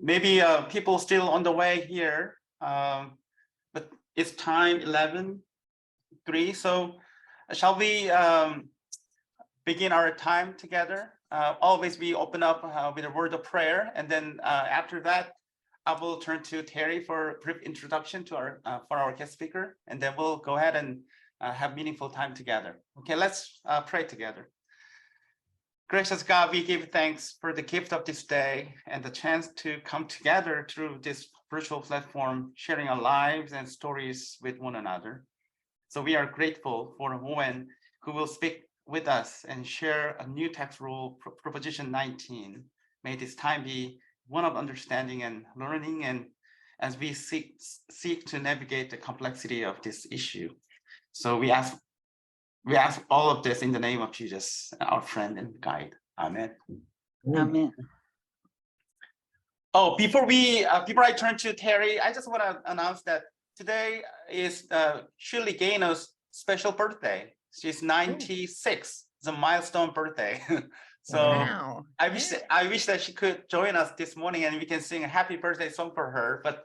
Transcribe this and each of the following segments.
Maybe people still on the way here, but it's time 11:03. So shall we begin our time together? Always we open up with a word of prayer, and then after that, I will turn to Terry for a brief introduction to our guest speaker, and then we'll go ahead and have meaningful time together. Okay, let's pray together. Gracious God, we give thanks for the gift of this day and the chance to come together through this virtual platform, sharing our lives and stories with one another. So we are grateful for Owen, who will speak with us and share a new tax rule, Proposition 19. May this time be one of understanding and learning, and as we seek to navigate the complexity of this issue. So we ask all of this in the name of Jesus, our friend and guide. Amen. Amen. Oh, before I turn to Terry, I just want to announce that today is Shirley Gaynor's special birthday. She's 96. It's a milestone birthday. So Wow. I wish that she could join us this morning and we can sing a happy birthday song for her. But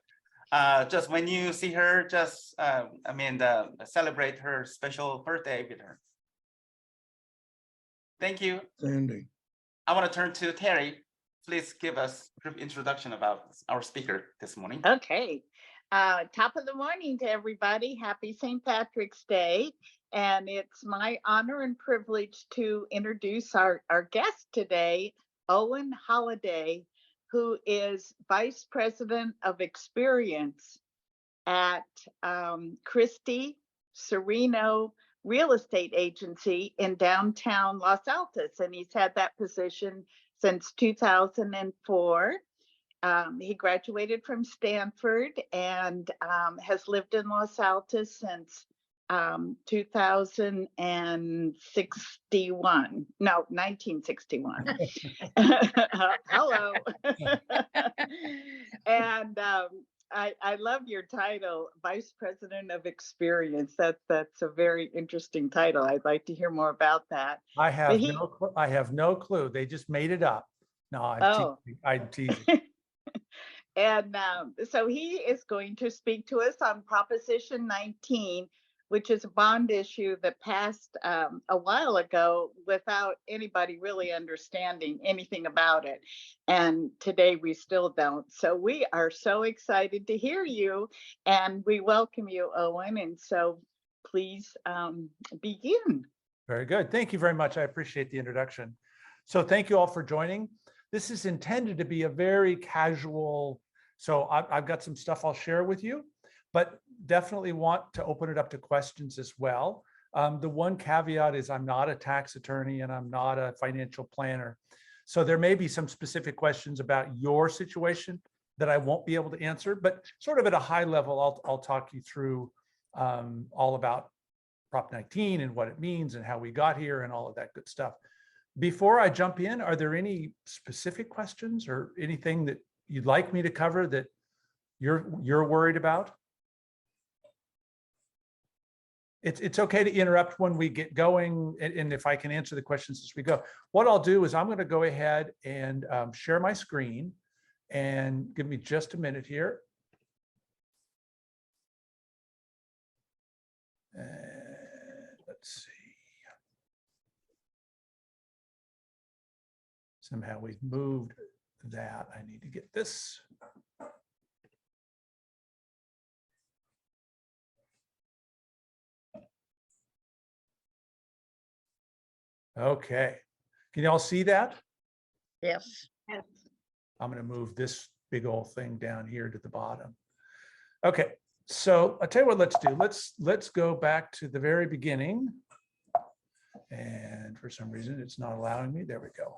just when you see her, just celebrate her special birthday with her. Thank you. Sandy. I want to turn to Terry. Please give us a brief introduction about our speaker this morning. Okay. Top of the morning to everybody. Happy St. Patrick's Day. And it's my honor and privilege to introduce our guest today, Owen Halliday, who is Vice President of Experience at Christie Serino Real Estate Agency in downtown Los Altos. And he's had that position since 2004. He graduated from Stanford and has lived in Los Altos since 1961. Hello. And I love your title, Vice President of Experience. That's a very interesting title. I'd like to hear more about that. I have no clue. They just made it up. No, I'm teasing. And so he is going to speak to us on Proposition 19, which is a bond issue that passed a while ago without anybody really understanding anything about it. And today we still don't. So we are so excited to hear you, and we welcome you, Owen. And so please begin. Very good. Thank you very much. I appreciate the introduction. So thank you all for joining. This is intended to be a very casual, so I've got some stuff I'll share with you, but definitely want to open it up to questions as well. The one caveat is I'm not a tax attorney and I'm not a financial planner. So there may be some specific questions about your situation that I won't be able to answer, but sort of at a high level, I'll talk you through all about Prop 19 and what it means and how we got here and all of that good stuff. Before I jump in, are there any specific questions or anything that you'd like me to cover that you're worried about? It's okay to interrupt when we get going, and if I can answer the questions as we go. What I'll do is I'm going to go ahead and share my screen, and give me just a minute here. Let's see. Somehow we've moved that. I need to get this. Okay. Can you all see that? Yes. I'm going to move this big old thing down here to the bottom. Okay. So I'll tell you what let's do. Let's go back to the very beginning. And for some reason, it's not allowing me. There we go.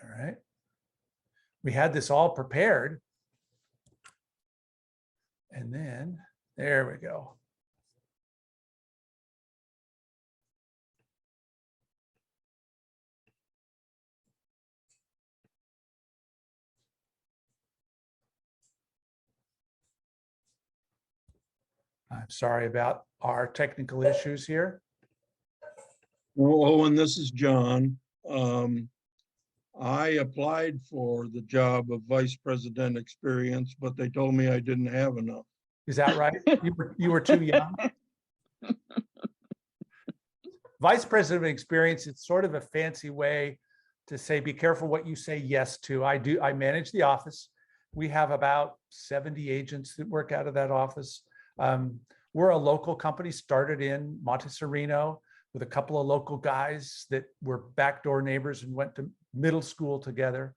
All right. We had this all prepared. And then there we go. I'm sorry about our technical issues here. Well, Owen, this is John. I applied for the job of vice president experience, but they told me I didn't have enough. Is that right? You were too young. Vice president of experience, it's sort of a fancy way to say, be careful what you say yes to. I manage the office. We have about 70 agents that work out of that office. We're a local company started in Montessorino with a couple of local guys that were backdoor neighbors and went to middle school together.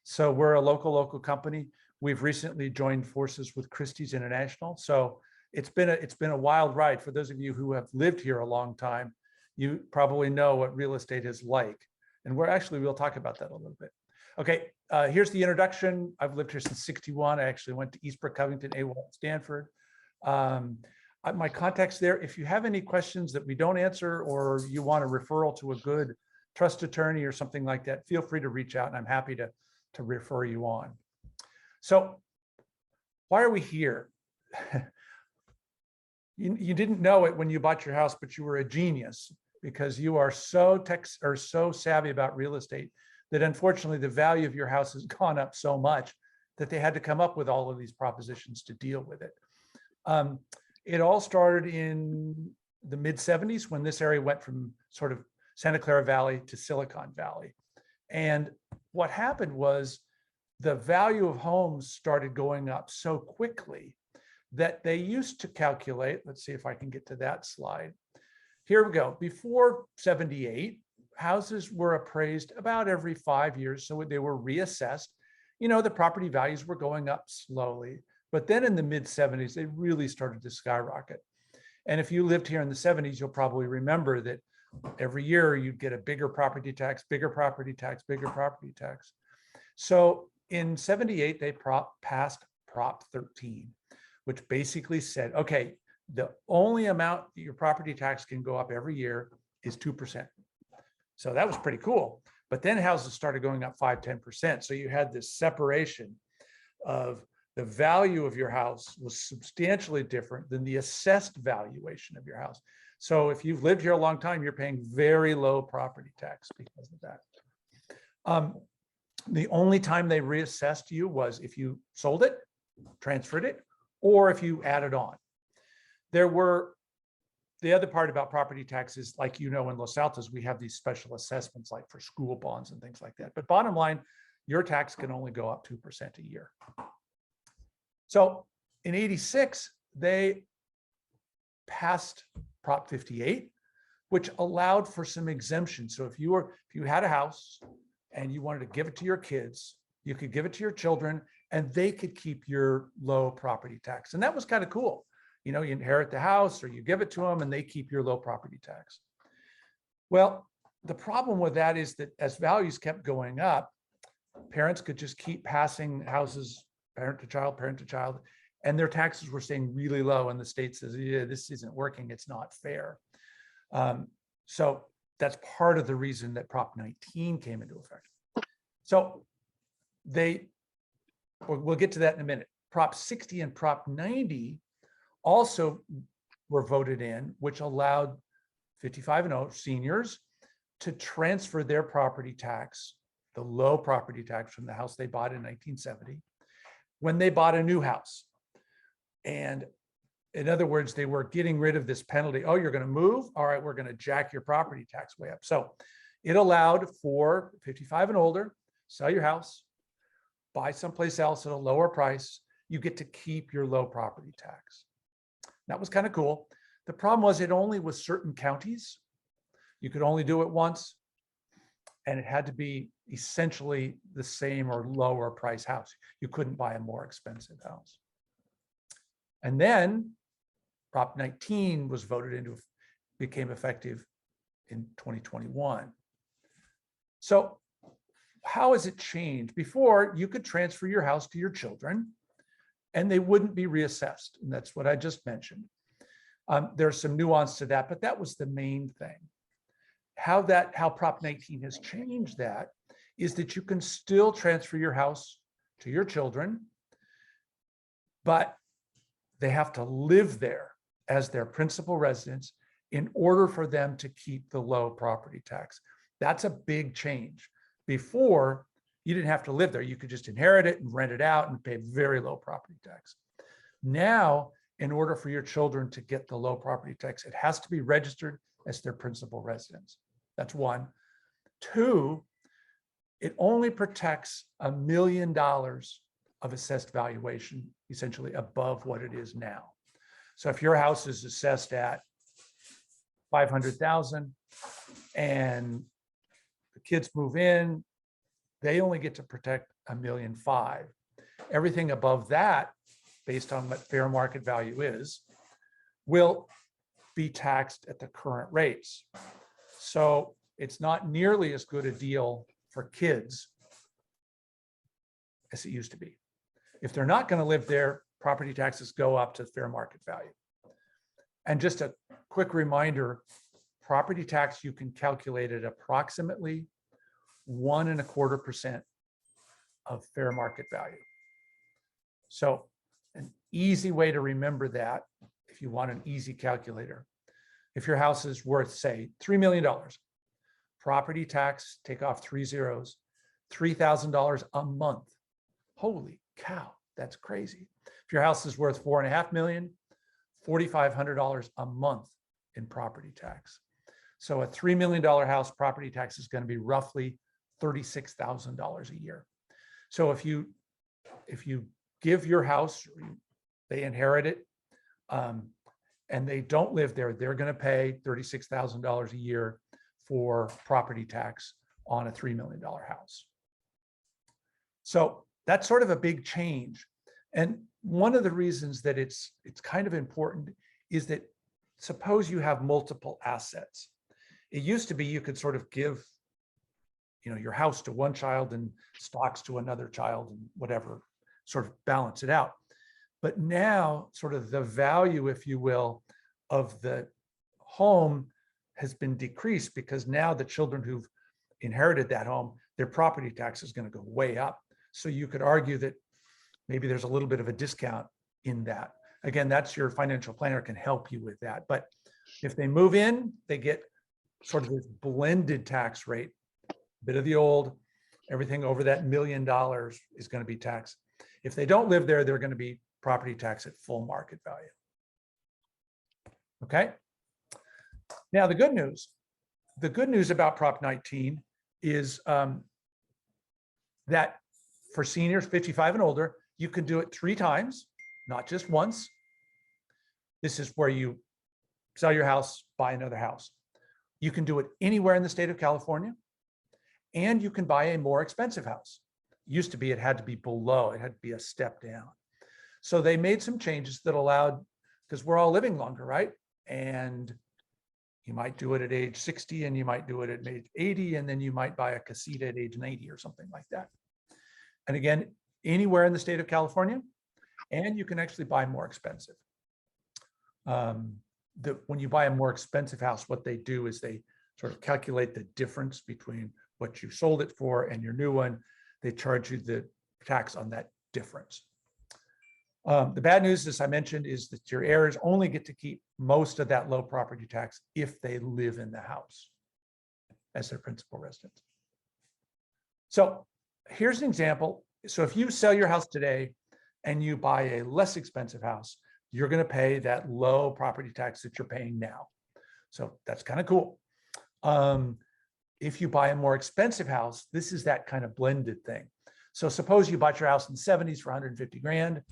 So we're a local company. We've recently joined forces with Christie's International. So it's been a wild ride. For those of you who have lived here a long time, you probably know what real estate is like. And we'll talk about that a little bit. Okay, here's the introduction. I've lived here since '61. I actually went to Eastbrook, Covington, AWOL, Stanford. My contact's there. If you have any questions that we don't answer, or you want a referral to a good trust attorney or something like that, feel free to reach out and I'm happy to refer you on. So why are we here? You didn't know it when you bought your house, but you were a genius because you are so savvy about real estate that unfortunately the value of your house has gone up so much that they had to come up with all of these propositions to deal with it. It all started in the mid-70s when this area went from sort of Santa Clara Valley to Silicon Valley. And what happened was the value of homes started going up so quickly that they used to calculate, let's see if I can get to that slide. Here we go. Before 78, houses were appraised about every 5 years. So they were reassessed. You know, the property values were going up slowly. But then in the mid 70s, they really started to skyrocket. And if you lived here in the 70s, you'll probably remember that every year you'd get a bigger property tax, bigger property tax, bigger property tax. So in 78, they passed Prop 13, which basically said, okay, the only amount that your property tax can go up every year is 2%. So that was pretty cool. But then houses started going up 5–10%. So you had this separation of the value of your house was substantially different than the assessed valuation of your house. So if you've lived here a long time, you're paying very low property tax because of that. The only time they reassessed you was if you sold it, transferred it, or if you added on. The other part about property taxes, like you know in Los Altos, we have these special assessments like for school bonds and things like that. But bottom line, your tax can only go up 2% a year. So in '86, they passed Prop 58, which allowed for some exemptions. So if you had a house and you wanted to give it to your kids, you could give it to your children and they could keep your low property tax. And that was kind of cool. You know, you inherit the house or you give it to them and they keep your low property tax. Well, the problem with that is that as values kept going up, parents could just keep passing houses parent to child, and their taxes were staying really low. And the state says, yeah, this isn't working. It's not fair. So that's part of the reason that Prop 19 came into effect. So we'll get to that in a minute. Prop 60 and Prop 90 also were voted in, which allowed 55 and older seniors to transfer their property tax, the low property tax from the house they bought in 1970, when they bought a new house. And in other words, they were getting rid of this penalty. Oh, you're going to move? All right, we're going to jack your property tax way up. So it allowed for 55 and older, sell your house, buy someplace else at a lower price. You get to keep your low property tax. That was kind of cool. The problem was it only was certain counties. You could only do it once. And it had to be essentially the same or lower price house. You couldn't buy a more expensive house. And then Prop 19 was voted into, became effective in 2021. So how has it changed? Before, you could transfer your house to your children and they wouldn't be reassessed. And that's what I just mentioned. There's some nuance to that, but that was the main thing. How Prop 19 has changed that is that you can still transfer your house to your children, but they have to live there as their principal residence in order for them to keep the low property tax. That's a big change. Before, you didn't have to live there. You could just inherit it and rent it out and pay very low property tax. Now, in order for your children to get the low property tax, it has to be registered as their principal residence. That's one. Two, it only protects $1 million of assessed valuation, essentially above what it is now. So if your house is assessed at 500,000 and the kids move in, they only get to protect $1.5 million. Everything above that, based on what fair market value is, will be taxed at the current rates. So it's not nearly as good a deal for kids as it used to be. If they're not going to live there, property taxes go up to fair market value. And just a quick reminder, property tax, you can calculate at approximately 1.25% of fair market value. So an easy way to remember that, if you want an easy calculator, if your house is worth, say, $3 million, property tax, take off 3 zeros, $3,000 a month. Holy cow, that's crazy. If your house is worth $4.5 million, $4,500 a month in property tax. So a $3 million house, property tax is going to be roughly $36,000 a year. So if you give your house, they inherit it, and they don't live there, they're going to pay $36,000 a year for property tax on a $3 million house. So that's sort of a big change. And one of the reasons that it's kind of important is that suppose you have multiple assets. It used to be you could sort of give, your house to one child and stocks to another child and whatever, sort of balance it out. But now sort of the value, if you will, of the home has been decreased because now the children who've inherited that home, their property tax is going to go way up. So you could argue that maybe there's a little bit of a discount in that. Again, that's your financial planner can help you with that. But if they move in, they get sort of this blended tax rate, a bit of the old, everything over that $1 million is going to be taxed. If they don't live there, they're going to be property tax at full market value. Okay. Now the good news about Prop 19 is that for seniors 55 and older, you can do it 3 times, not just once. This is where you sell your house, buy another house. You can do it anywhere in the state of California, and you can buy a more expensive house. Used to be, it had to be below, it had to be a step down. So they made some changes that allowed, because we're all living longer, right? And you might do it at age 60 and you might do it at age 80, and then you might buy a casita at age 90 or something like that. And again, anywhere in the state of California, and you can actually buy more expensive. When you buy a more expensive house, what they do is they sort of calculate the difference between what you sold it for and your new one. They charge you the tax on that difference. The bad news, as I mentioned, is that your heirs only get to keep most of that low property tax if they live in the house as their principal residence. So here's an example. So if you sell your house today and you buy a less expensive house, you're going to pay that low property tax that you're paying now. So that's kind of cool. If you buy a more expensive house, this is that kind of blended thing. So suppose you bought your house in the 70s for 150 grand.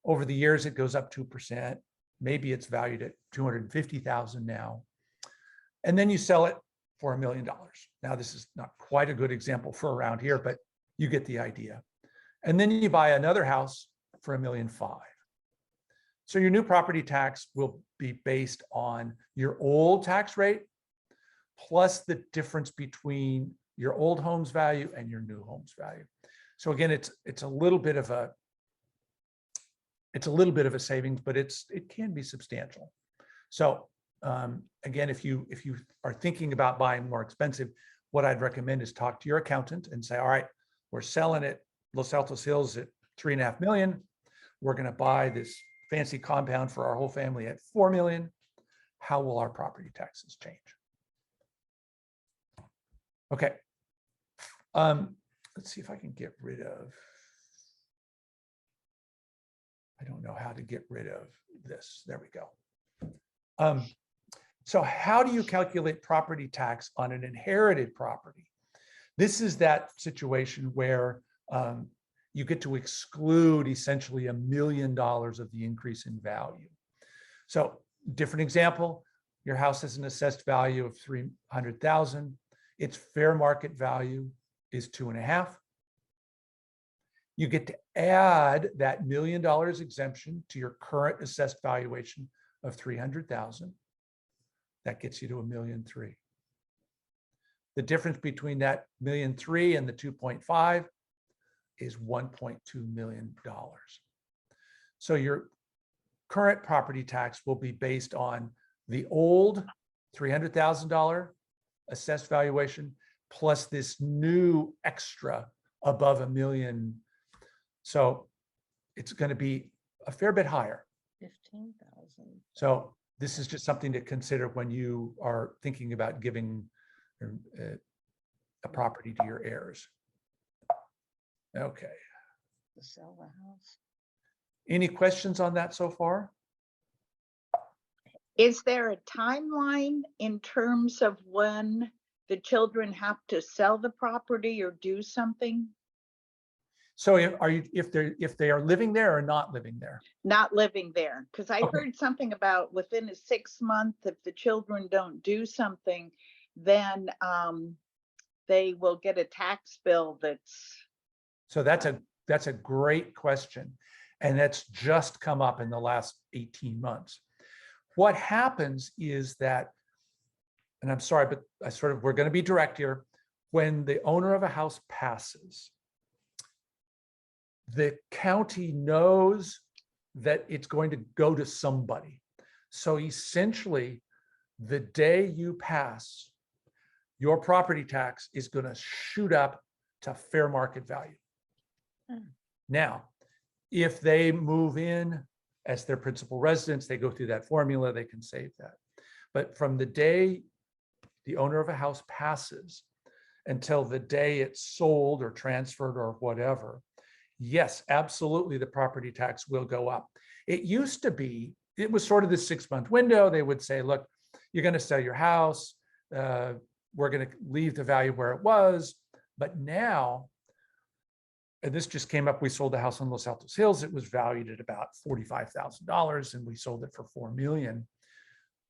Over the years, it goes up 2%. Maybe it's valued at 250,000 now. And then you sell it for $1 million. Now, this is not quite a good example for around here, but you get the idea. And then you buy another house for $1.5 million. So your new property tax will be based on your old tax rate plus the difference between your old home's value and your new home's value. So again, it's a little bit of a savings, but it can be substantial. So again, if you are thinking about buying more expensive, what I'd recommend is talk to your accountant and say, all right, we're selling it Los Altos Hills at $3.5 million. We're going to buy this fancy compound for our whole family at 4 million, how will our property taxes change? Okay. Let's see if I can get rid of, I don't know how to get rid of this. There we go. So how do you calculate property tax on an inherited property? This is that situation where you get to exclude essentially $1 million of the increase in value. So different example, your house has an assessed value of 300,000. Its fair market value is 2.5. You get to add that $1 million exemption to your current assessed valuation of 300,000. That gets you to $1.3 million. The difference between that $1.3 million and the 2.5 is $1.2 million. So your current property tax will be based on the old $300,000 assessed valuation plus this new extra above $1 million. So it's going to be a fair bit higher. 15,000. So this is just something to consider when you are thinking about giving a property to your heirs. Okay. To sell the house. Any questions on that so far? Is there a timeline in terms of when the children have to sell the property or do something? So if they are living there or not living there? Not living there, because I Okay. heard something about within a 6 month, if the children don't do something, then they will get a tax bill that's. So that's a great question. And that's just come up in the last 18 months. What happens is that, and I'm sorry, but we're going to be direct here. When the owner of a house passes, the county knows that it's going to go to somebody. So essentially, the day you pass, your property tax is going to shoot up to fair market value. Now, if they move in as their principal residence, they go through that formula, they can save that. But from the day the owner of a house passes until the day it's sold or transferred or whatever, yes, absolutely, the property tax will go up. It used to be, it was sort of this 6-month window. They would say, look, you're going to sell your house. We're going to leave the value where it was. But now, and this just came up, we sold a house on Los Altos Hills. It was valued at about $45,000 and we sold it for $4 million.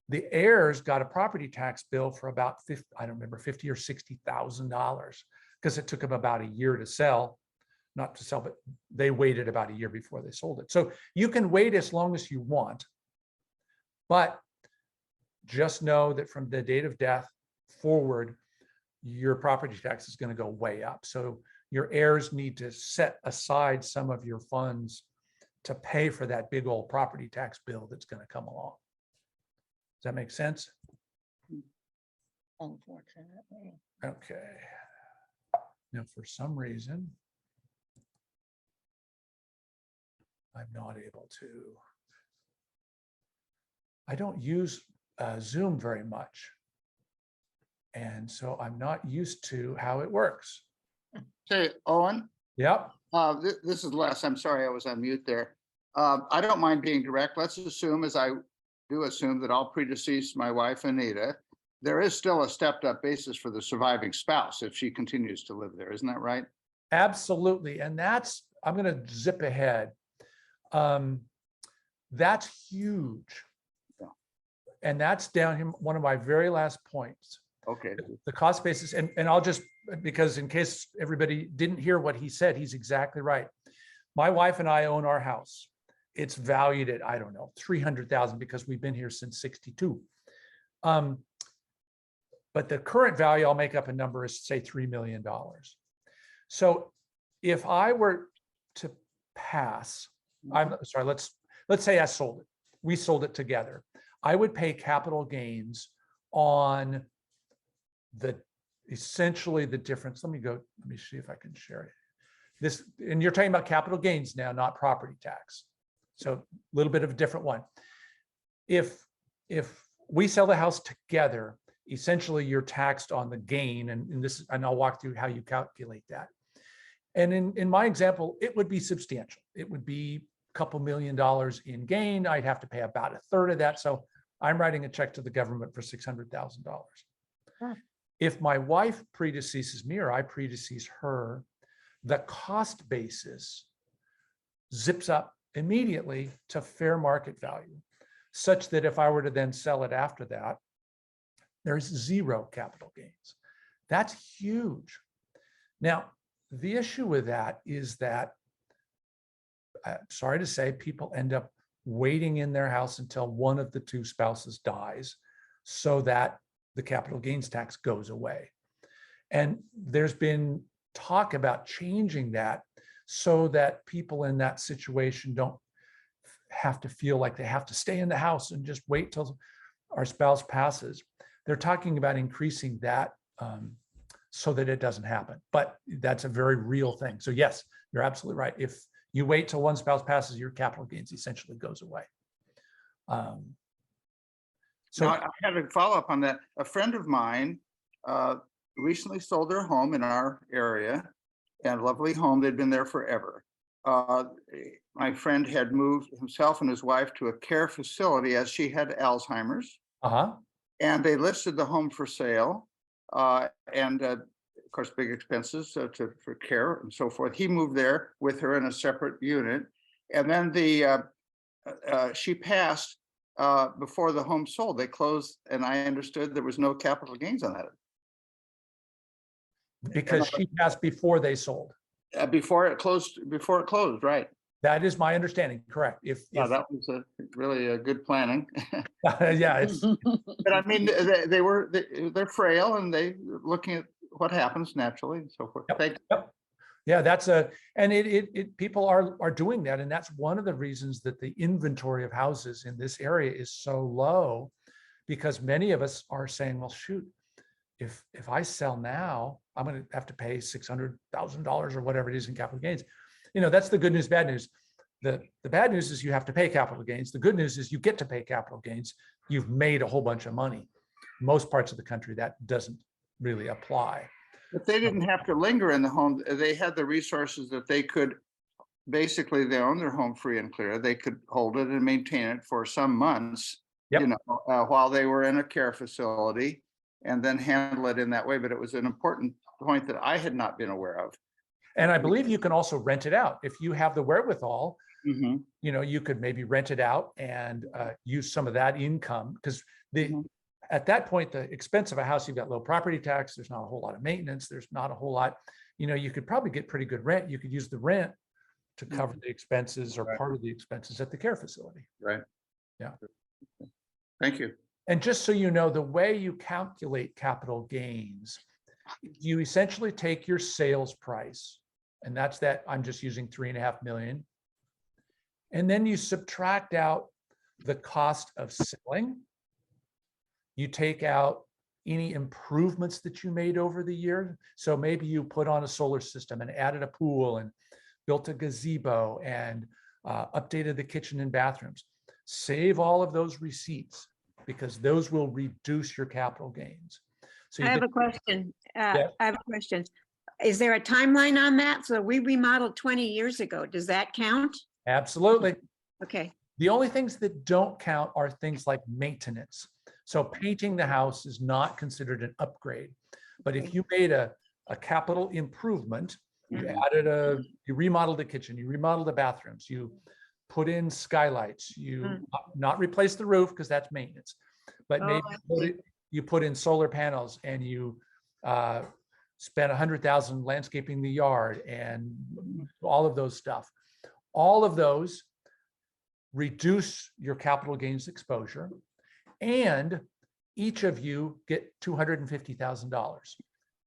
The heirs got a property tax bill for about $50 or $60,000 because it took them about a year to sell. Not to sell, but they waited about a year before they sold it. So you can wait as long as you want, but just know that from the date of death forward, your property tax is going to go way up. So your heirs need to set aside some of your funds to pay for that big old property tax bill that's going to come along. Does that make sense? Unfortunately. Okay. Now, for some reason, I'm not able to. I don't use Zoom very much. And so I'm not used to how it works. Okay, Owen, Yep. this is Les. I'm sorry I was on mute there. I don't mind being direct. Let's assume, as I do assume, that I'll predecease my wife, Anita. There is still a stepped up basis for the surviving spouse if she continues to live there. Isn't that right? Absolutely. And that's, I'm going to zip ahead. That's huge. Yeah. And that's down here, one of my very last points. Okay. The cost basis, and I'll just, because in case everybody didn't hear what he said, he's exactly right. My wife and I own our house. It's valued at, I don't know, 300,000 because we've been here since 62. But the current value, I'll make up a number, is say $3 million. So if I were to pass, I'm sorry, let's say I sold it. We sold it together. I would pay capital gains on essentially the difference. Let me see if I can share it. This, and you're talking about capital gains now, not property tax. So a little bit of a different one. If we sell the house together, essentially you're taxed on the gain, and I'll walk through how you calculate that. And in my example, it would be substantial. It would be a couple $1 million in gain. I'd have to pay about a third of that. So I'm writing a check to the government for $600,000. Huh. If my wife predeceases me or I predecease her, the cost basis zips up immediately to fair market value, such that if I were to then sell it after that, there's zero capital gains. That's huge. Now, the issue with that is that, sorry to say, people end up waiting in their house until one of the two spouses dies so that the capital gains tax goes away. And there's been talk about changing that so that people in that situation don't have to feel like they have to stay in the house and just wait till our spouse passes. They're talking about increasing that so that it doesn't happen. But that's a very real thing. So yes, you're absolutely right. If you wait till one spouse passes, your capital gains essentially goes away. So I had a follow-up on that. A friend of mine recently sold their home in our area, and a lovely home. They'd been there forever. My friend had moved himself and his wife to a care facility as she had Alzheimer's. And they listed the home for sale, and of course, big expenses for care and so forth. He moved there with her in a separate unit, and then she passed before the home sold. They closed, and I understood there was no capital gains on that. Because she passed before they sold. Before it closed, right? That is my understanding, correct. Yeah, that was really a good planning. Yeah, it's But I mean, they're frail, and they looking at what happens naturally and so forth. Yep. Yeah, people are doing that, and that's one of the reasons that the inventory of houses in this area is so low, because many of us are saying, well, shoot, if I sell now, I'm going to have to pay $600,000 or whatever it is in capital gains. That's the good news, bad news. The bad news is you have to pay capital gains. The good news is you get to pay capital gains. You've made a whole bunch of money. Most parts of the country, that doesn't really apply. But they didn't have to linger in the home. They had the resources that they could, basically, they own their home free and clear. They could hold it and maintain it for some months, while they were in a care facility, and then handle it in that way. But it was an important point that I had not been aware of. And I believe you can also rent it out. If you have the wherewithal, Mm-hmm. you could maybe rent it out and use some of that income, because at that point, the expense of a house, you've got low property tax. There's not a whole lot of maintenance. There's not a whole lot, you could probably get pretty good rent. You could use the rent to cover the expenses or part of the expenses at the care facility. Right. Yeah. Thank you. And just so you know, the way you calculate capital gains, you essentially take your sales price, and that's that. I'm just using 3.5 million. And then you subtract out the cost of selling. You take out any improvements that you made over the year. So maybe you put on a solar system and added a pool and built a gazebo and updated the kitchen and bathrooms. Save all of those receipts, because those will reduce your capital gains. So I have a question. I have a question. Is there a timeline on that? So we remodeled 20 years ago. Does that count? Absolutely. Okay. The only things that don't count are things like maintenance. So painting the house is not considered an upgrade. But if you made a capital improvement, you remodeled the kitchen, you remodeled the bathrooms, you put in skylights, you not replace the roof because that's maintenance, but maybe you put in solar panels and you spent $100,000 landscaping the yard and all of those stuff. All of those reduce your capital gains exposure, and each of you get $250,000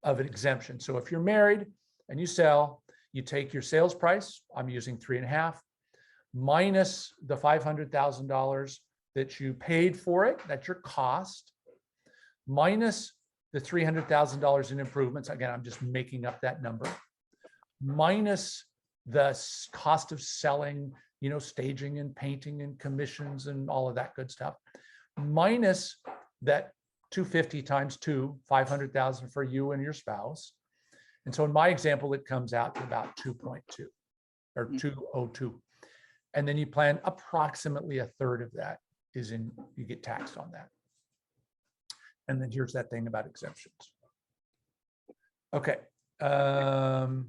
of an exemption. So if you're married and you sell, you take your sales price, I'm using 3.5, minus the $500,000 that you paid for it, that's your cost, minus the $300,000 in improvements. Again, I'm just making up that number, minus the cost of selling staging and painting and commissions and all of that good stuff, minus that 250 times 2, 500,000 for you and your spouse. And so in my example, it comes out to about 2.2 or 202. And then you plan approximately a third of that you get taxed on that. And then here's that thing about exemptions. Okay. Let's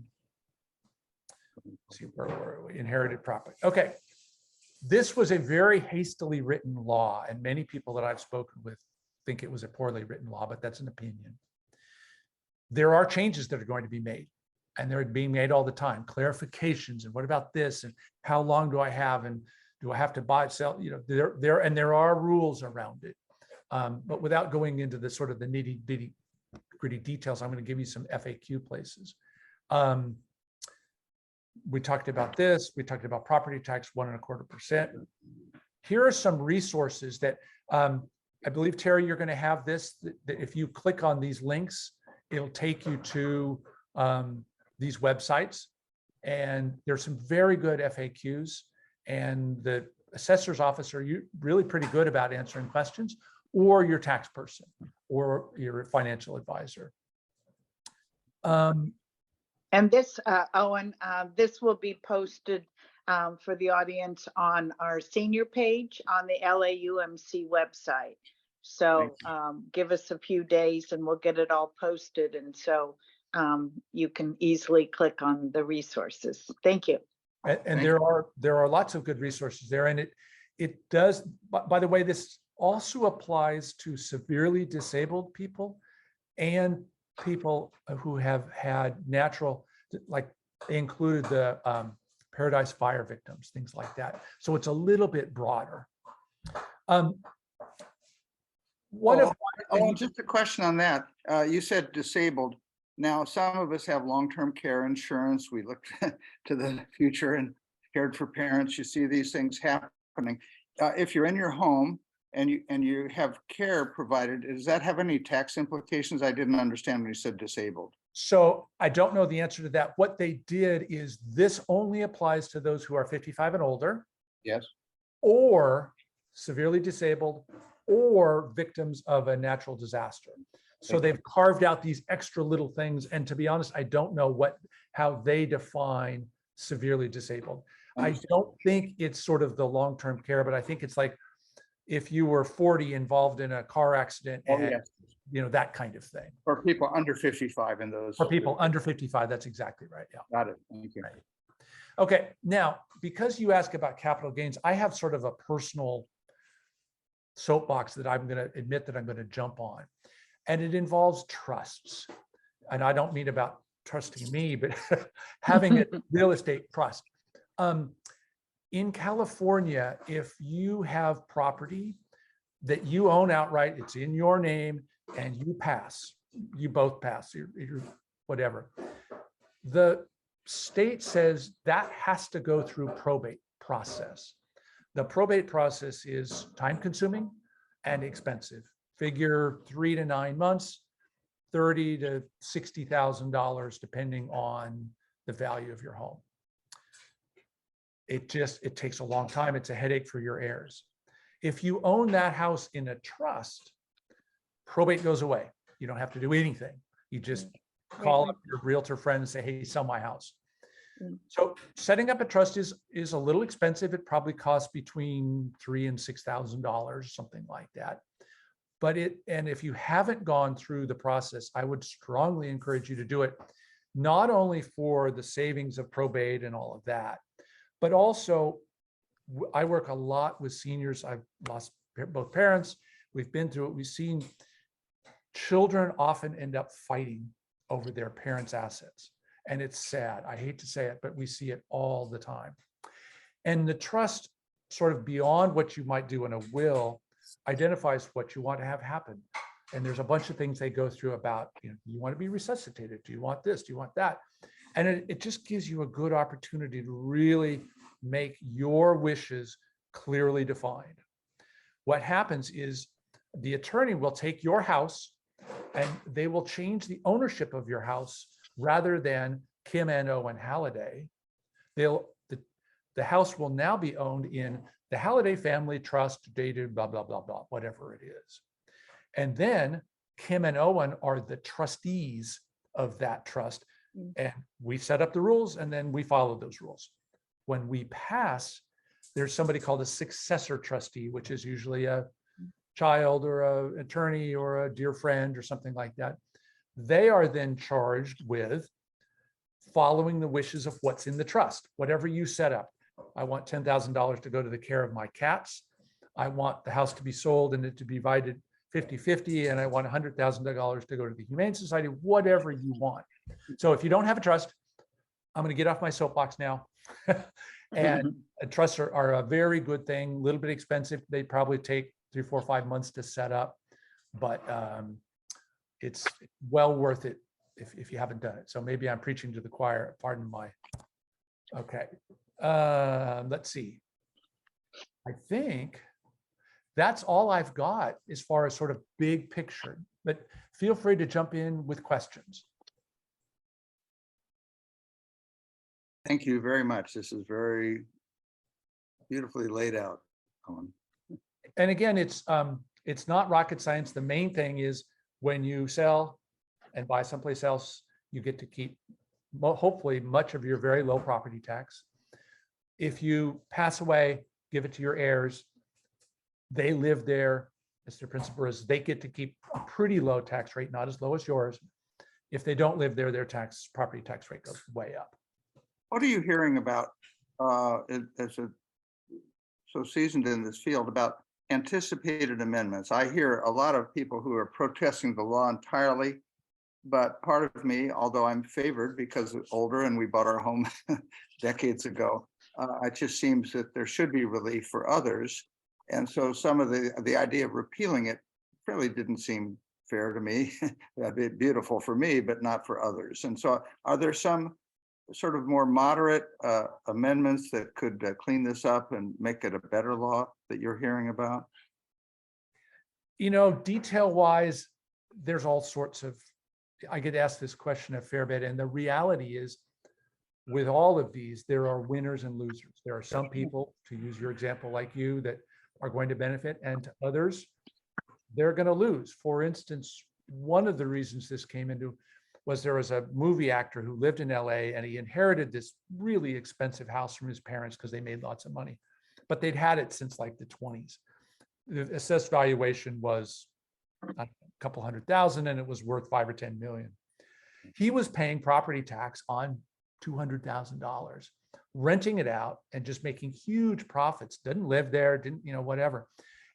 see, where were we? Inherited property. Okay. This was a very hastily written law, and many people that I've spoken with think it was a poorly written law, but that's an opinion. There are changes that are going to be made, and they're being made all the time. Clarifications, and what about this, and how long do I have, and do I have to buy, sell? There are rules around it. But without going into the sort of the nitty gritty details, I'm going to give you some FAQ places. We talked about this. We talked about property tax, 1.25%. Here are some resources that I believe, Terry, you're going to have this, that if you click on these links, it'll take you to these websites. And there's some very good FAQs, and the assessor's office are really pretty good about answering questions, or your tax person or your financial advisor. And this, Owen, this will be posted for the audience on our senior page on the LAUMC website. So give us a few days and we'll get it all posted. And so you can easily click on the resources. Thank you. And there are lots of good resources there. And it does, by the way, this also applies to severely disabled people and people who have had natural, like they included the Paradise Fire victims, things like that. So it's a little bit broader. Just a question on that. You said disabled. Now, some of us have long-term care insurance. We look to the future and cared for parents. You see these things happening. If you're in your home and you have care provided, does that have any tax implications? I didn't understand when you said disabled. So I don't know the answer to that. What they did is this only applies to those who are 55 and older. Yes. Or severely disabled or victims of a natural disaster. So they've carved out these extra little things. And to be honest, I don't know how they define severely disabled. I don't think it's sort of the long-term care, but I think it's like if you were 40 involved in a car accident and that kind of thing. For people under 55 in those. For people under 55, that's exactly right. Yeah. Got it. Thank you. Right. Okay. Now, because you ask about capital gains, I have sort of a personal soapbox that I'm going to admit that I'm going to jump on. And it involves trusts. And I don't mean about trusting me, but having a real estate trust. In California, if you have property that you own outright, it's in your name, and you both pass, you're whatever. The state says that has to go through probate process. The probate process is time consuming and expensive. Figure 3 to 9 months, $30,000 to $60,000, depending on the value of your home. It takes a long time. It's a headache for your heirs. If you own that house in a trust, probate goes away. You don't have to do anything. You just call up your realtor friend and say, hey, sell my house. So setting up a trust is a little expensive. It probably costs between $3,000 and $6,000, something like that. But if you haven't gone through the process, I would strongly encourage you to do it, not only for the savings of probate and all of that, but also I work a lot with seniors. I've lost both parents. We've been through it. We've seen children often end up fighting over their parents' assets. And it's sad. I hate to say it, but we see it all the time. And the trust, sort of beyond what you might do in a will, identifies what you want to have happen. And there's a bunch of things they go through about, do you want to be resuscitated? Do you want this? Do you want that? And it just gives you a good opportunity to really make your wishes clearly defined. What happens is the attorney will take your house and they will change the ownership of your house rather than Kim and Owen Halliday. the house will now be owned in the Halliday Family Trust dated blah, blah, blah, blah, whatever it is. And then Kim and Owen are the trustees of that trust. And we set up the rules and then we follow those rules. When we pass, there's somebody called a successor trustee, which is usually a child or an attorney or a dear friend or something like that. They are then charged with following the wishes of what's in the trust, whatever you set up. I want $10,000 to go to the care of my cats. I want the house to be sold and it to be divided 50-50, and I want $100,000 to go to the Humane Society, whatever you want. So if you don't have a trust, I'm going to get off my soapbox now. And trusts are a very good thing, a little bit expensive. They probably take 3, 4, 5 months to set up, but it's well worth it if you haven't done it. So maybe I'm preaching to the choir, pardon my, okay. Let's see. I think that's all I've got as far as sort of big picture, but feel free to jump in with questions. Thank you very much. This is very beautifully laid out, Owen. And again, it's not rocket science. The main thing is when you sell and buy someplace else, you get to keep hopefully much of your very low property tax. If you pass away, give it to your heirs. They live there as their principal is. They get to keep a pretty low tax rate, not as low as yours. If they don't live there, their property tax rate goes way up. What are you hearing about, so seasoned in this field, about anticipated amendments? I hear a lot of people who are protesting the law entirely, but part of me, although I'm favored because it's older and we bought our home decades ago, it just seems that there should be relief for others. And so some of the idea of repealing it really didn't seem fair to me. That'd be beautiful for me, but not for others. And so are there some sort of more moderate amendments that could clean this up and make it a better law that you're hearing about? You know, detail wise, there's all sorts of, I get asked this question a fair bit. And the reality is with all of these, there are winners and losers. There are some people, to use your example like you, that are going to benefit, and to others, they're going to lose. For instance, one of the reasons this came into was there was a movie actor who lived in LA and he inherited this really expensive house from his parents because they made lots of money, but they'd had it since like the 20s. The assessed valuation was a couple $100,000 and it was worth 5 or 10 million. He was paying property tax on $200,000, renting it out and just making huge profits. Didn't live there, didn't, whatever.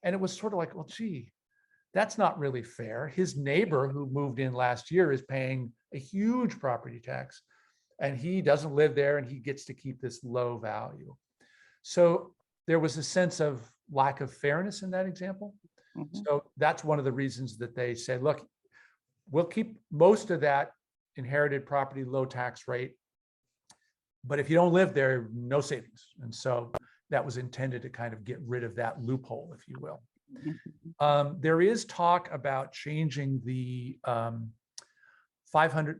And it was sort of like, well, gee, that's not really fair. His neighbor who moved in last year is paying a huge property tax and he doesn't live there and he gets to keep this low value. So there was a sense of lack of fairness in that example. Mm-hmm. So that's one of the reasons that they said, look, we'll keep most of that inherited property low tax rate, but if you don't live there, no savings. And so that was intended to kind of get rid of that loophole, if you will. There is talk about changing the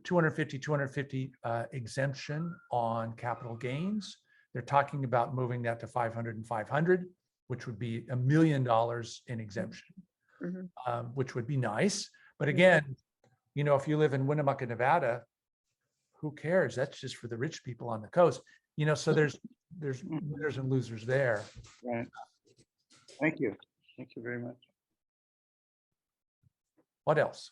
250 exemption on capital gains. They're talking about moving that to 500 and 500, which would be $1 million in exemption, which would be nice. But again, if you live in Winnemucca, Nevada, who cares? That's just for the rich people on the coast. So there's winners and losers there. Right. Thank you. Thank you very much. What else?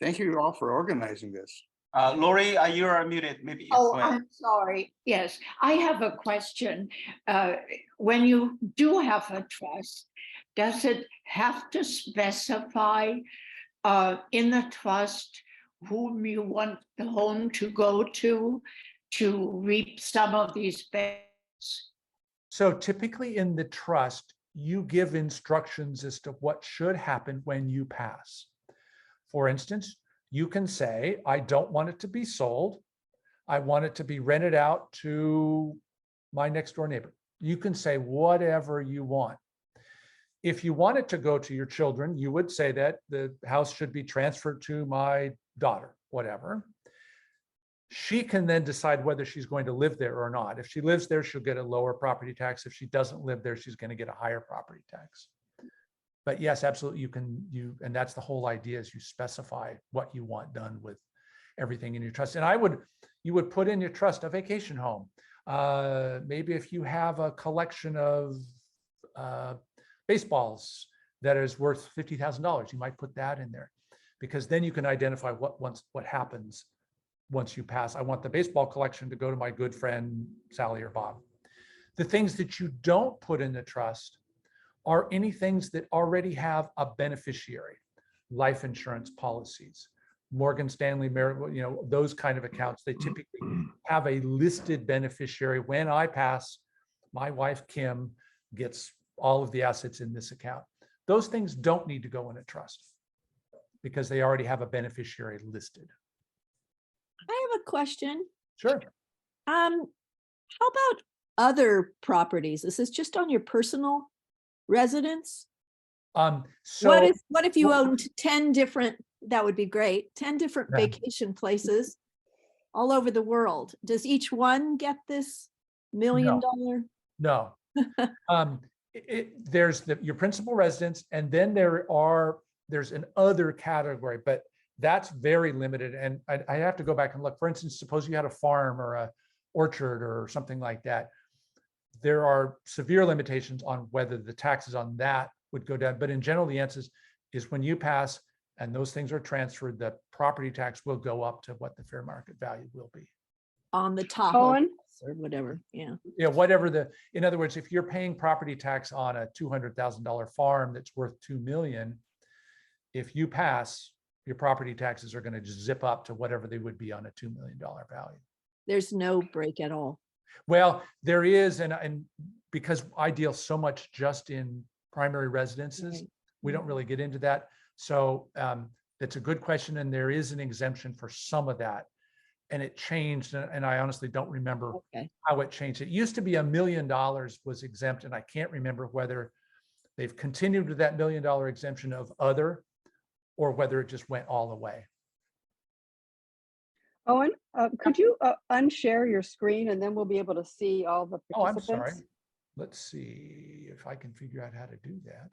Thank you all for organizing this. Lori, you are muted. Maybe. Oh, I'm sorry. Yes, I have a question. When you do have a trust, does it have to specify in the trust whom you want the home to go to reap some of these benefits? So typically in the trust, you give instructions as to what should happen when you pass. For instance, you can say, I don't want it to be sold. I want it to be rented out to my next door neighbor. You can say whatever you want. If you want it to go to your children, you would say that the house should be transferred to my daughter, whatever. She can then decide whether she's going to live there or not. If she lives there, she'll get a lower property tax. If she doesn't live there, she's going to get a higher property tax. But yes, absolutely, and that's the whole idea, is you specify what you want done with everything in your trust. And you would put in your trust a vacation home. Maybe if you have a collection of baseballs that is worth $50,000, you might put that in there, because then you can identify what happens once you pass. I want the baseball collection to go to my good friend Sally or Bob. The things that you don't put in the trust are any things that already have a beneficiary, life insurance policies, Morgan Stanley, those kind of accounts. They typically have a listed beneficiary. When I pass, my wife Kim gets all of the assets in this account. Those things don't need to go in a trust because they already have a beneficiary listed. I have a question. Sure. How about other properties? Is this just on your personal residence? So What if you owned 10 different, that would be great, 10 different Yeah. vacation places all over the world? Does each one get this $1 million? no. There's your principal residence, and then there's an other category, but that's very limited. And I have to go back and look. For instance, suppose you had a farm or a orchard or something like that. There are severe limitations on whether the taxes on that would go down. But in general, the answer is when you pass and those things are transferred, the property tax will go up to what the fair market value will be. On the top Owen? of or whatever, yeah. Yeah, in other words, if you're paying property tax on a $200,000 farm that's worth $2 million, if you pass, your property taxes are going to just zip up to whatever they would be on a $2 million value. There's no break at all. Well, there is, and because I deal so much just in primary residences, Right. we don't really get into that. So it's a good question, and there is an exemption for some of that. And it changed, and I honestly don't remember Okay. how it changed. It used to be $1 million was exempt, and I can't remember whether they've continued with that $1 million exemption of other, or whether it just went all away. Owen, could you unshare your screen and then we'll be able to see all the Oh, I'm participants? sorry. Let's see if I can figure out how to do that.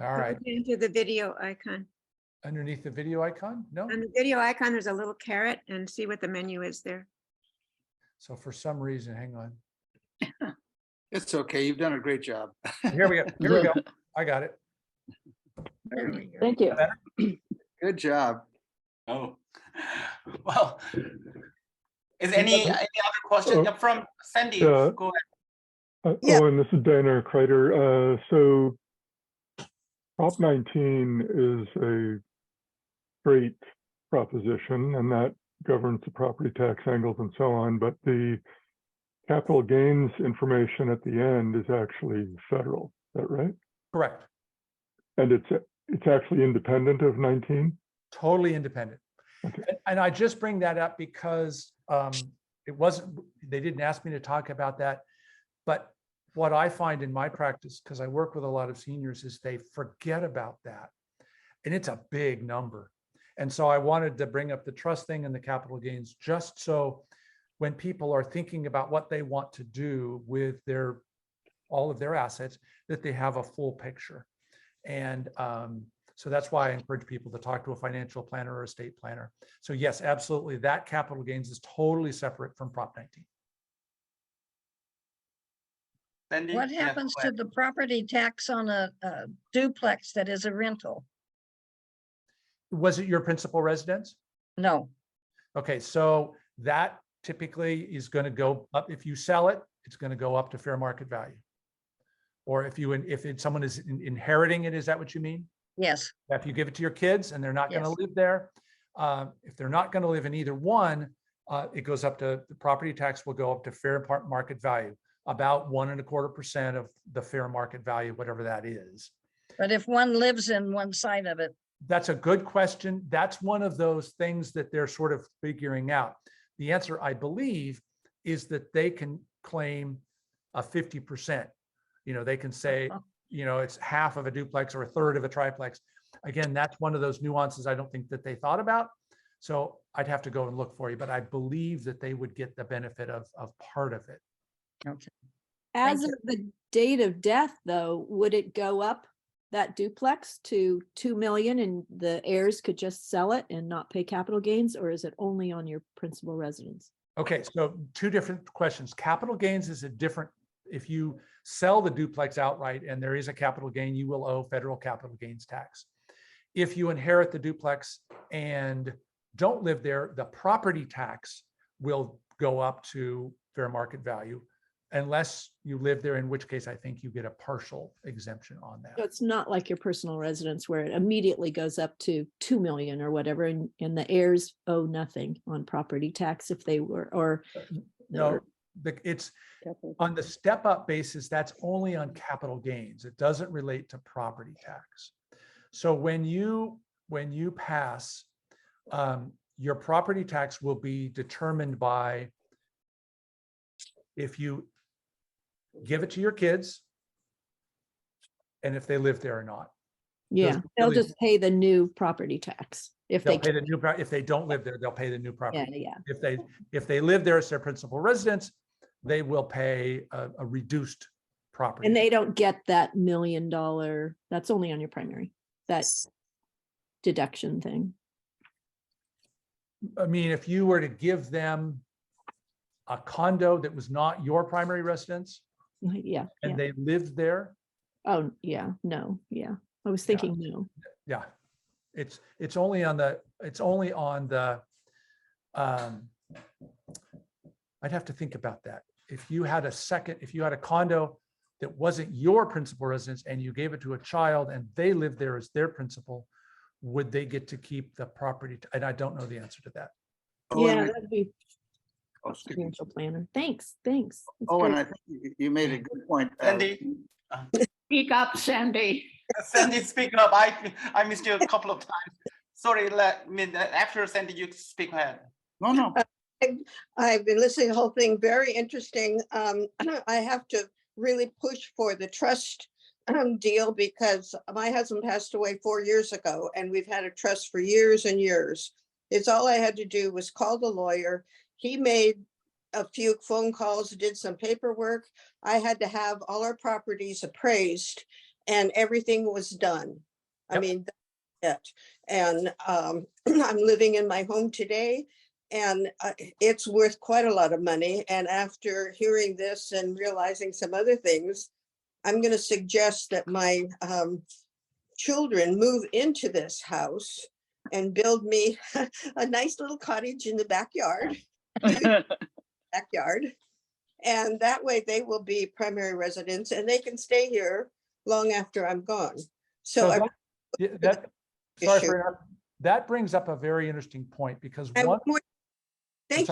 All right, Into the video icon. underneath the video icon? No. On the video icon, there's a little carrot, and see what the menu is there. So for some reason, hang on. It's okay. You've done a great job. Here we go. Here we go. I got it. There we go. Thank you. Good job. Oh, well, is any other question? Yeah, from Sandy? Go ahead. Yeah. Owen, this is Dana Kreider. So Prop 19 is a great proposition, and that governs the property tax angles and so on, but the capital gains information at the end is actually federal. Is that right? Correct. And it's actually independent of 19? Totally independent. Okay. And I just bring that up because they didn't ask me to talk about that. But what I find in my practice, because I work with a lot of seniors, is they forget about that. And it's a big number. And so I wanted to bring up the trust thing and the capital gains, just so when people are thinking about what they want to do with all of their assets, that they have a full picture. And so that's why I encourage people to talk to a financial planner or estate planner. So yes, absolutely, that capital gains is totally separate from Prop 19. Sandy? What Yeah, happens go to ahead. the property tax on a duplex that is a rental? Was it your principal residence? No, Okay, so that typically is going to go up. If you sell it, it's going to go up to fair market value. Or if someone is inheriting it, is that what you mean? yes, If you give it to your kids and they're not going to Yes. live there, if they're not going to live in either one, it goes up to, the property tax will go up to fair market value, about 1.25% of the fair market value, whatever that is. but if one lives in one side of it, That's a good question. That's one of those things that they're sort of figuring out. The answer, I believe, is that they can claim a 50%. They can say, it's half of a duplex or a third of a triplex. Again, that's one of those nuances I don't think that they thought about. So I'd have to go and look for you, but I believe that they would get the benefit of part of it. Okay. As Thank of the date of death, though, would it go up that duplex to 2 million and the heirs could just sell it and not pay capital gains, or is it only on your principal residence? Okay, so two different questions. Capital gains is a different, if you sell the duplex outright and there is a capital gain, you will owe federal capital gains tax. If you inherit the duplex and don't live there, the property tax will go up to fair market value unless you live there, in which case I think you get a partial exemption on that. So it's not like your personal residence where it immediately goes up to 2 million or whatever, and the heirs owe nothing on property tax if they were, or No, it's on the step up basis, that's only on capital gains. It doesn't relate to property tax. So when you pass, your property tax will be determined by if you give it to your kids and if they live there or not. yeah, they'll just pay the new property tax if They'll they pay the new, if they don't live there, they'll pay the new property. yeah. If they live there as their principal residence, they will pay a reduced property. And they don't get that $1 million, that's only on your primary, that deduction thing. I mean, if you were to give them a condo that was not your primary residence Yeah. and Yeah. they lived there, Oh, yeah, no, yeah. I was thinking no. yeah, it's only on the, I'd have to think about that. If you had a condo that wasn't your principal residence and you gave it to a child and they lived there as their principal, would they get to keep the property? And I don't know the answer to that. Yeah, that'd be Oh, excuse me. financial planner. Thanks. That's Oh, and great. I think you made a good point. Sandy, Speak up, Sandy. Sandy, speak up. I missed you a couple of times. Sorry, after Sandy, you speak ahead. No. I've been listening to the whole thing, very interesting. I have to really push for the trust deal because my husband passed away 4 years ago and we've had a trust for years and years. It's all I had to do was call the lawyer. He made a few phone calls, did some paperwork. I had to have all our properties appraised and everything was done. I mean, that's it. And I'm living in my home today and it's worth quite a lot of money. And after hearing this and realizing some other things, I'm going to suggest that my children move into this house and build me a nice little cottage in the backyard. And that way they will be primary residents and they can stay here long after I'm gone. So that brings up a very interesting point because thank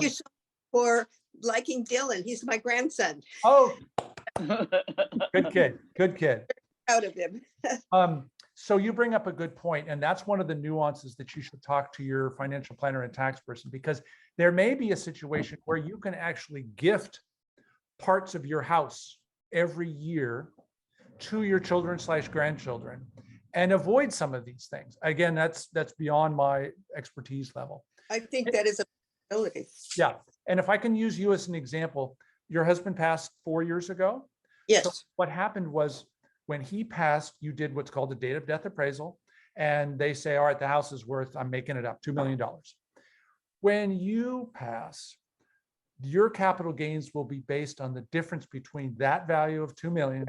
you so much for liking Dylan. He's my grandson. Oh, good kid. Proud of him. So you bring up a good point, and that's one of the nuances that you should talk to your financial planner and tax person, because there may be a situation where you can actually gift parts of your house every year to your children / grandchildren and avoid some of these things. Again, that's beyond my expertise level. I think that is a possibility. Yeah, and if I can use you as an example, your husband passed 4 years ago. Yes. So what happened was, when he passed, you did what's called a date of death appraisal. And they say, all right, the house is worth, I'm making it up, $2 million. When you pass, your capital gains will be based on the difference between that value of 2 million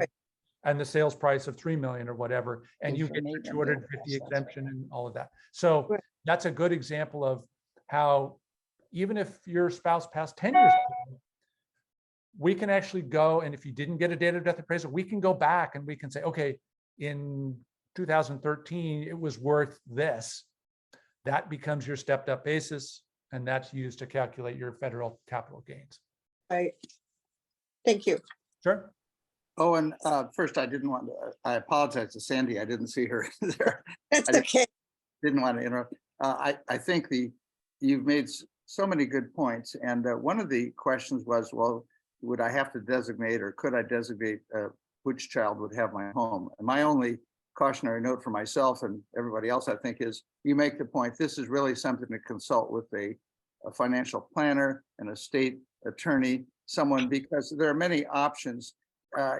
and the sales price of 3 million or whatever. And you get your 250 exemption and all of that. So that's a good example of how, even if your spouse passed 10 years ago, we can actually go, and if you didn't get a date of death appraisal, we can go back and we can say, okay, in 2013, it was worth this. That becomes your stepped up basis, and that's used to calculate your federal capital gains. Right. Thank you. Sure. Oh, and first, I apologize to Sandy. I didn't see her there. That's okay. Didn't want to interrupt. I think you've made so many good points. And one of the questions was, well, would I have to designate or could I designate which child would have my home. And my only cautionary note for myself and everybody else, I think, is you make the point, this is really something to consult with a financial planner, an estate attorney, someone, because there are many options.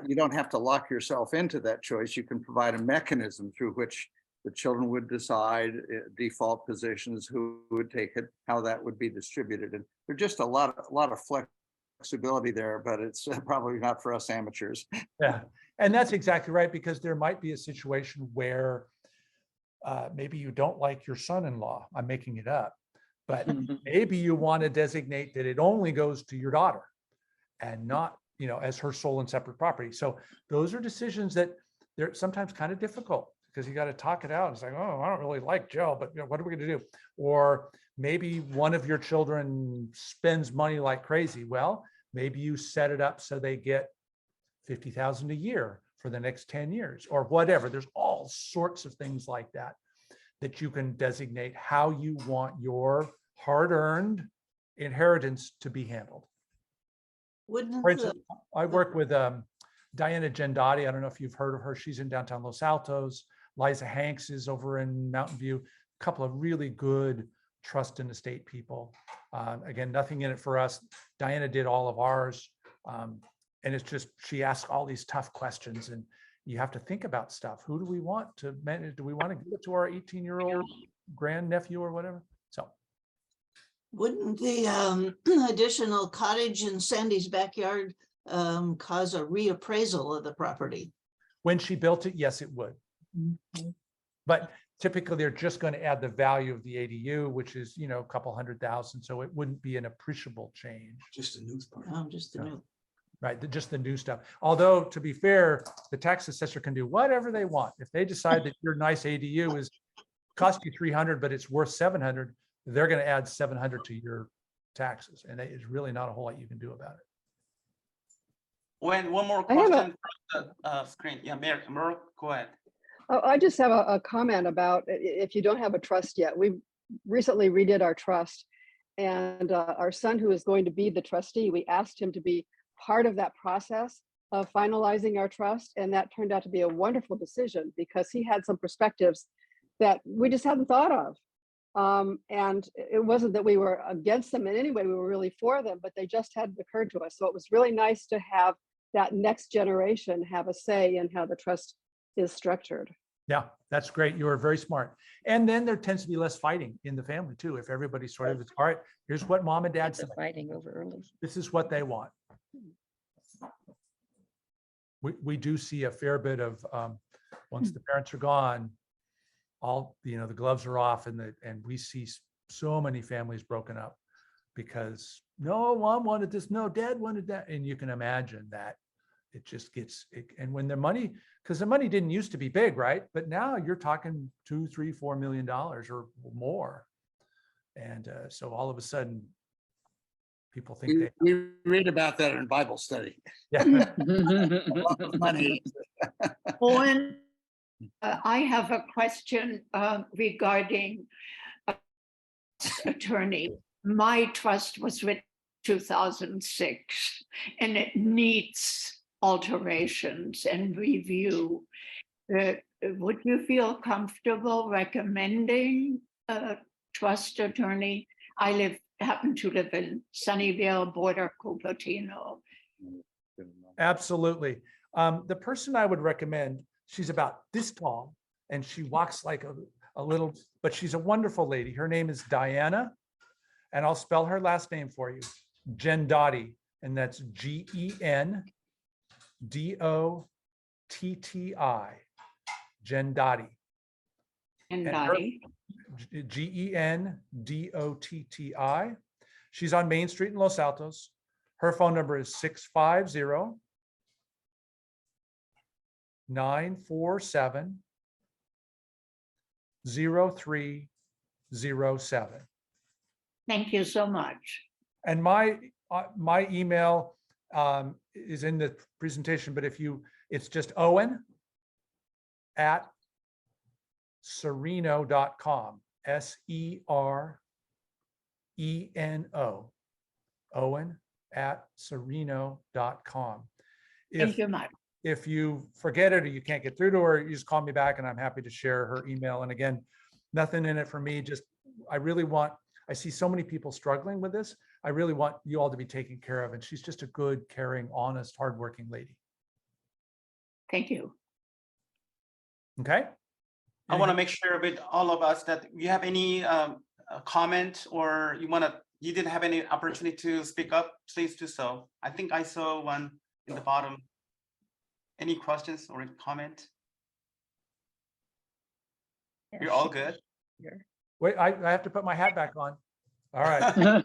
You don't have to lock yourself into that choice. You can provide a mechanism through which the children would decide default positions, who would take it, how that would be distributed. And there's just a lot of flexibility there, but it's probably not for us amateurs. Yeah, and that's exactly right, because there might be a situation where maybe you don't like your son-in-law. I'm making it up, but maybe you want to designate that it only goes to your daughter and not, you know, as her sole and separate property. So those are decisions that they're sometimes kind of difficult, because you got to talk it out. It's like, oh, I don't really like Joe, but you know, what are we going to do? Or maybe one of your children spends money like crazy. Well, maybe you set it up so they get $50,000 a year for the next 10 years or whatever. There's all sorts of things like that that you can designate how you want your hard-earned inheritance to be handled. Wouldn't For instance, I work with Diana Gendotti. I don't know if you've heard of her. She's in downtown Los Altos. Liza Hanks is over in Mountain View. A couple of really good trust and estate people. Again, nothing in it for us. Diana did all of ours. And it's just, she asks all these tough questions, and you have to think about stuff. Who do we want to manage? Do we want to give it to our 18-year-old grandnephew or whatever? So. Wouldn't the additional cottage in Sandy's backyard cause a reappraisal of the property? When she built it, yes, it would. But typically they're just going to add the value of the ADU, which is, you know, a couple $100,000. So it wouldn't be an appreciable change. Just the new part. Just the new. Right, just the new stuff. Although, to be fair, the tax assessor can do whatever they want. If they decide that your nice ADU is cost you 300, but it's worth 700, they're going to add 700 to your taxes, and it's really not a whole lot you can do about it. One more question from the screen. Yeah, Merle, go ahead. Oh, I just have a comment about if you don't have a trust yet. We recently redid our trust, and our son, who is going to be the trustee, we asked him to be part of that process of finalizing our trust, and that turned out to be a wonderful decision because he had some perspectives that we just hadn't thought of. And it wasn't that we were against them in any way, we were really for them, but they just hadn't occurred to us. So it was really nice to have that next generation have a say in how the trust is structured. Yeah, that's great. You are very smart. And then there tends to be less fighting in the family too. If everybody sort of, all right, here's what mom and dad said. Fighting over early. This is what they want. We do see a fair bit of, once the parents are gone, all, you know, the gloves are off, and we see so many families broken up because no, mom wanted this, no, dad wanted that. And you can imagine that it just gets, and when the money, because the money didn't used to be big, right? But now you're talking $2, $3, $4 million or more. And so all of a sudden, people think we read about that in Bible study. Yeah. Money. Owen, I have a question regarding attorney. My trust was written in 2006, and it needs alterations and review. Would you feel comfortable recommending a trust attorney? I happen to live in Sunnyvale, border Cupertino. Absolutely. The person I would recommend, she's about this tall and she walks like a little, but she's a wonderful lady. Her name is Diana, and I'll spell her last name for you. Gendotti, and that's Gendotti. Gendotti. Gendotti. Gendotti. She's on Main Street in Los Altos. Her phone number is 650-947-0307. Thank you so much. And my email is in the presentation, but it's just Owen@sereno.com. SERENO. Owen@sereno.com. Thank you much. if you forget it or you can't get through to her, you just call me back and I'm happy to share her email. And again, nothing in it for me, just, I see so many people struggling with this. I really want you all to be taken care of. And she's just a good, caring, honest, hardworking lady. Thank you. Okay. I want to make sure with all of us that you have any comment or you didn't have any opportunity to speak up, please do so. I think I saw one in the bottom. Any questions or comment? You're all good. Wait, I have to put my hat back on. All right.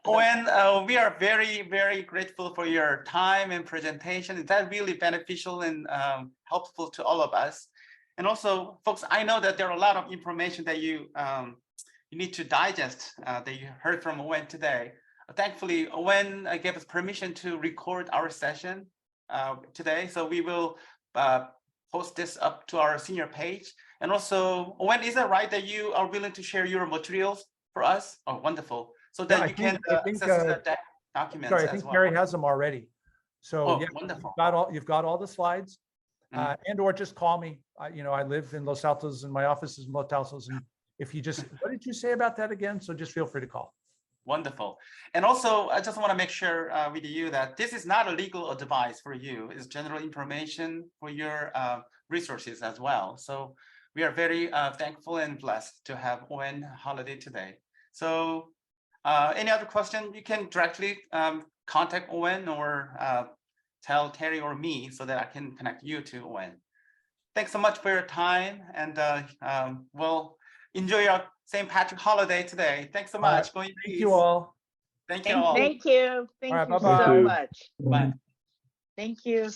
Owen, we are very, very grateful for your time and presentation. That's really beneficial and helpful to all of us. And also, folks, I know that there are a lot of information that you need to digest that you heard from Owen today. Thankfully, Owen gave us permission to record our session today. So we will post this up to our senior page. And also, Owen, is it right that you are willing to share your materials for us? Oh, wonderful. So that you can access the documents Sorry, I as think well. Gary has them already. So yeah, wonderful. you've got all the slides, and or just call me. I live in Los Altos and my office is in Los Altos. And if you just, what did you say about that again? So just feel free to call. Wonderful. And also, I just want to make sure with you that this is not a legal advice for you. It's general information for your resources as well. So we are very thankful and blessed to have Owen Halliday today. So any other question, you can directly contact Owen or tell Terry or me so that I can connect you to Owen. Thanks so much for your time, and we'll enjoy your St. Patrick holiday today. Thanks so much. Thank you all. Thank you all. Thank you. Thank All right, you bye-bye. so much. Bye. Thank you.